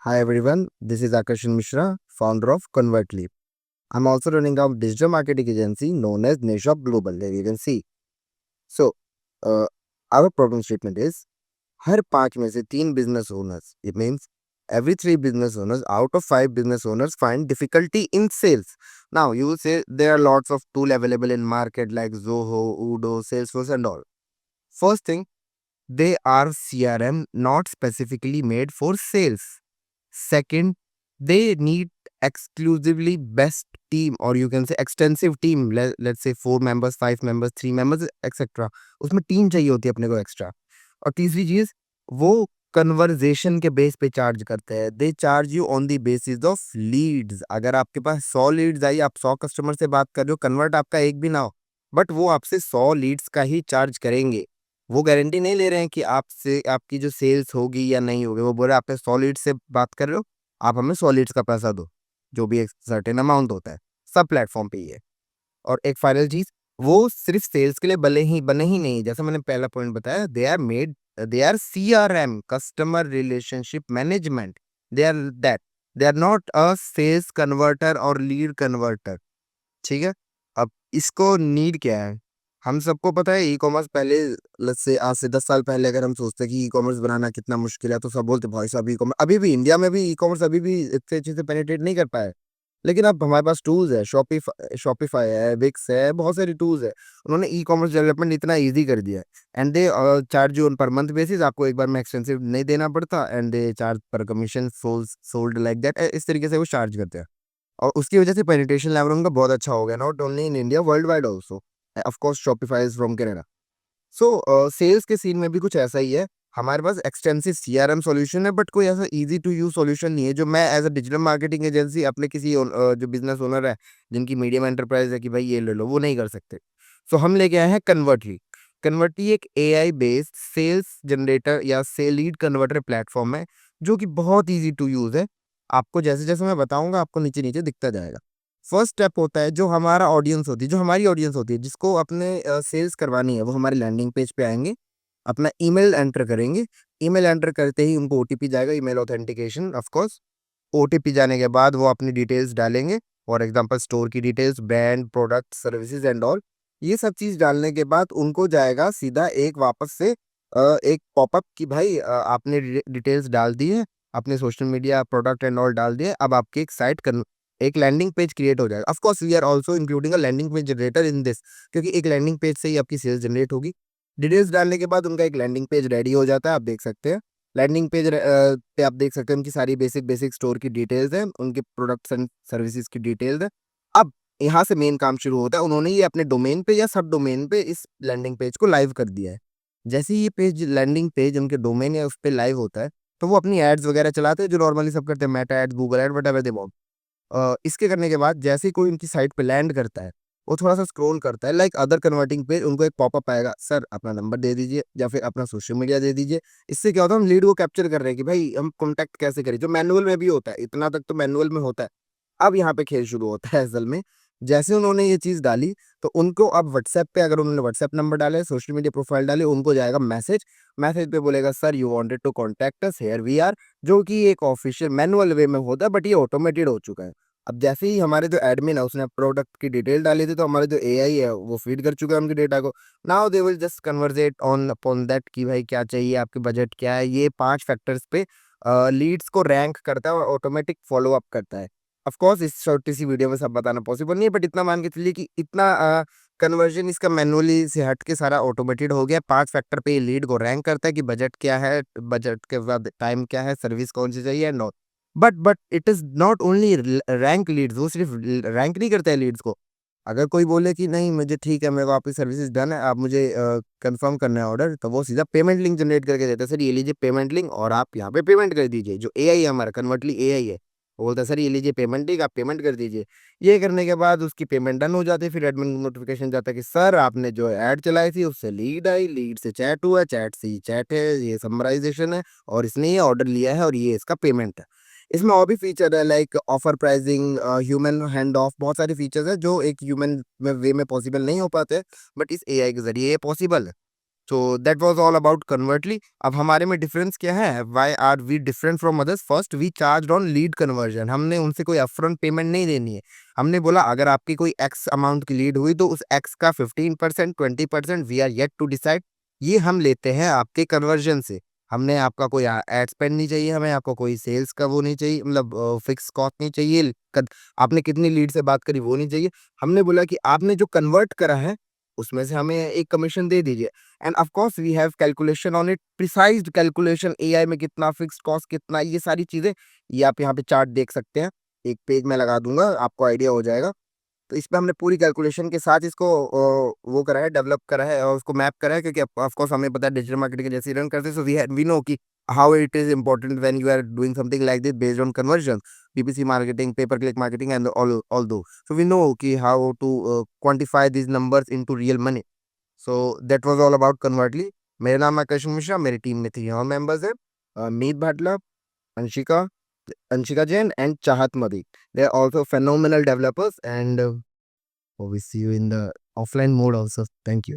Hi everyone, this is Akarshan Mishra, founder of ConvertLeap. I'm also running a digital marketing agency known as Neshop Global. There you can see. So, uh, our problem statement is हर 5 में से 3 business owners. It means every 3 business owners out of 5 business owners find difficulty in sales. Now, you will say there are lots of tools available in market like Zoho, Udo, Salesforce and all. First thing, they are CRM not specifically made for sales. Second, they need exclusively best team or you can say extensive team. Let's say 4 members, 5 members, 3 members, etc. उसमें team चाहिए होती है अपने को extra. और तीसरी चीज, वो कन्वर्जेशन के बेस पे चार्ज करते हैं. They charge you on the basis of leads. अगर आपके पास 100 लीड्स आई, आप 100 कस्टमर से बात कर रहे हो, कन्वर्ट आपका एक भी ना हो, बट वो आपसे 100 लीड्स का ही चार्ज करेंगे. वो गारंटी नहीं ले रहे हैं कि आपसे आपकी जो सेल्स होगी या नहीं होगी. वो बोल रहे हैं आप 100 लीड्स से बात कर रहे हो, आप हमें 100 लीड्स का पैसा दो, जो भी एक सर्टेन अमाउंट होता है. सब प्लेटफॉर्म पे ही है. और एक फाइनल चीज, वो सिर्फ सेल्स के लिए बने ही नहीं. जैसा मैंने पहला पॉइंट बताया, they are CRM, customer relationship management. They are that. They are not a sales converter और लीड कन्वर्टर. ठीक है. अब इसको नीड क्या है, हम सबको पता है. ई कॉमर्स पहले, लेट्स से आज से 10 साल पहले अगर हम सोचते कि ई कॉमर्स बनाना कितना मुश्किल है, तो सब बोलते भाई साहब ई कॉमर्स. अभी भी इंडिया में भी ई कॉमर्स अभी भी इतने अच्छे से पेनिट्रेट नहीं कर पाया. लेकिन अब हमारे पास टूल्स है, शॉपिफाई है, विक्स है, बहुत सारे टूल्स है. उन्होंने ई कॉमर्स डेवलपमेंट इतना ईजी कर दिया है. And they charge you on per month basis. आपको एक बार में एक्सपेंसिव नहीं देना पड़ता. एंड दे चार्ज पर कमीशन सोल्ड लाइक दैट. इस तरीके से वो चार्ज करते हैं. और उसकी वजह से पेनिट्रेशन लेवल उनका बहुत अच्छा हो गया, not only in India, worldwide also. Of course Shopify is from Canada. So sales के सीन में भी कुछ ऐसा ही है. हमारे पास एक्सटेंसिव CRM सॉल्यूशन है, बट कोई ऐसा इजी टू यूज सॉल्यूशन नहीं है जो मैं as a digital marketing agency अपने किसी जो बिजनेस ओनर है, जिनकी मीडियम एंटरप्राइज है कि भाई ये ले लो, वो नहीं कर सकते. सो हम लेके आए हैं कन्वर्टली. कन्वर्टली एक AI बेस्ड सेल्स जनरेटर या सेल लीड कन्वर्टर प्लेटफॉर्म है, जो कि बहुत ईजी टू यूज है. आपको जैसे जैसे मैं बताऊंगा, आपको नीचे नीचे दिखता जाएगा. फर्स्ट स्टेप होता है, जो हमारा ऑडियंस होती है, जो हमारी ऑडियंस होती है, जिसको अपने सेल्स करवानी है, वो हमारे लैंडिंग पेज पे आएंगे, अपना ईमेल एंटर करेंगे. ईमेल एंटर करते ही उनको OTP जाएगा, email authentication of course. OTP जाने के बाद वो अपनी डिटेल्स डालेंगे. फॉर एग्जांपल स्टोर की details, brand, product, services and all. ये सब चीज डालने के बाद उनको जाएगा सीधा एक वापस से एक पॉपअप कि भाई आपने डिटेल्स डाल दी है, अपने social media, product and all डाल दिए, अब आपकी एक लैंडिंग पेज क्रिएट हो जाएगा. Of course we are also including a landing page generator in this, क्योंकि एक लैंडिंग पेज से ही आपकी सेल्स जनरेट होगी. डिटेल्स डालने के बाद उनका एक लैंडिंग पेज रेडी हो जाता है. आप देख सकते हैं लैंडिंग पेज पे, आप देख सकते हैं उनकी सारी बेसिक स्टोर की डिटेल्स है, उनके प्रोडक्ट्स एंड सर्विसेज की डिटेल्स है. अब यहाँ से मेन काम शुरू होता है. उन्होंने ये अपने डोमेन पे या सब डोमेन पे इस लैंडिंग पेज को लाइव कर दिया है. जैसे ही ये पेज, लैंडिंग पेज उनके डोमेन या उस पे लाइव होता है, तो वो अपनी एड्स वगैरह चलाते हैं, जो नॉर्मली सब करते हैं, Meta ad, Google ad, whatever they want. इसके करने के बाद जैसे ही कोई उनकी साइट पे लैंड करता है, वो थोड़ा-सा स्क्रॉल करता है, लाइक अदर कन्वर्टिंग पेज, उनको एक पॉपअप आएगा, सर अपना नंबर दे दीजिए या फिर अपना सोशल मीडिया दे दीजिए. इससे क्या होता है, हम लीड को कैप्चर कर रहे हैं कि भाई हम कॉन्टैक्ट कैसे करें, जो मैनुअल में भी होता है. इतना तक तो मैनुअल में होता है. अब यहाँ पे खेल शुरू होता है असल में. जैसे उन्होंने ये चीज़ डाली, तो उनको अब व्हाट्सएप पे, अगर उन्होंने व्हाट्सएप नंबर डाला है, सोशल मीडिया प्रोफाइल डाली, उनको जाएगा मैसेज. मैसेज पे बोलेगा sir you wanted to contact us, here we are. जो कि एक ऑफिशियल मैनुअल वे में होता है, बट ये ऑटोमेटेड हो चुका है. अब जैसे ही हमारे जो एडमिन है, उसने प्रोडक्ट की डिटेल डाली थी, तो हमारे जो AI है वो फीड कर चुका है उनके डेटा को. Now they will just conversate on upon that कि भाई क्या चाहिए, आपके बजट क्या है. ये 5 फैक्टर्स पे लीड्स को रैंक करता है और ऑटोमेटिक फॉलो अप करता है. ऑफ कोर्स इस छोटी सी वीडियो में सब बताना पॉसिबल नहीं है, बट इतना मान के चलिए कि इतना कन्वर्जन इसका मैनुअली से हट के सारा ऑटोमेटेड हो गया. 5 फैक्टर पे ये लीड को रैंक करता है कि बजट क्या है, बजट के बाद टाइम क्या है, सर्विस कौन सी चाहिए and all. But it is not only rank leads. वो सिर्फ रैंक नहीं करता है लीड्स को. अगर कोई बोले कि नहीं मुझे ठीक है, मेरे को आपकी सर्विसेज डन है, आप मुझे कंफर्म करना है ऑर्डर, तो वो सीधा पेमेंट लिंक जनरेट करके देता है. सर ये लीजिए पेमेंट लिंक और आप यहाँ पे पेमेंट कर दीजिए. जो AI है हमारा, कन्वर्टली AI है, वो बोलता है सर ये लीजिए पेमेंट लिंक, आप पेमेंट कर दीजिए. ये करने के बाद उसकी पेमेंट डन हो जाती है. फिर एडमिन को नोटिफिकेशन जाता है कि सर आपने जो ऐड चलाई थी उससे लीड आई, लीड से चैट हुआ, चैट से ये चैट है, ये समराइजेशन है, और इसने ये ऑर्डर लिया है और ये इसका पेमेंट है. इसमें और भी फीचर है, like offer pricing, human hand of. बहुत सारे फीचर्स है जो एक ह्यूमन में वे में पॉसिबल नहीं हो पाते, बट इस AI के जरिए ये पॉसिबल है. So that was all about Convertly. अब हमारे में डिफरेंस क्या है? Why are we different from others? First, we charged on lead conversion. हमने उनसे कोई अपफ्रंट पेमेंट नहीं देनी है. हमने बोला अगर आपकी कोई एक्स अमाउंट की लीड हुई तो उस एक्स का 15% 20% we are yet to decide. ये हम लेते हैं आपके कन्वर्जन से. हमने आपका कोई एड स्पेंड नहीं चाहिए, हमें आपको कोई सेल्स का वो नहीं चाहिए, मतलब फिक्स कॉस्ट नहीं चाहिए, आपने कितनी लीड से बात करी वो नहीं चाहिए. हमने बोला कि आपने जो कन्वर्ट करा है उसमें से हमें एक कमीशन दे दीजिए. And of course we have calculation on it, precise calculation, AI में कितना फिक्स्ड कॉस्ट कितना, ये सारी चीजें ये आप यहाँ पे चार्ट देख सकते हैं. एक पेज में लगा दूंगा, आपको आइडिया हो जाएगा. तो इसमें हमने पूरी कैलकुलेशन के साथ इसको वो करा है, डेवलप करा है और उसको मैप करा है, क्योंकि ऑफ कोर्स हमें पता है डिजिटल मार्केटिंग जैसे रन करते हैं. सो वी नो कि how it is important when you are doing something like this based on conversion, PPC marketing, pay per click marketing and all though. So we know कि how to quantify this numbers into real money. So that was all about conversely. मेरा नाम है कृष्ण मिश्रा, मेरी team में 3 और members है, मीत Bhadla, Anshika Anshika Jain and Chahat Madi. They are also phenomenal developers and we see you in the offline mode also. Thank you.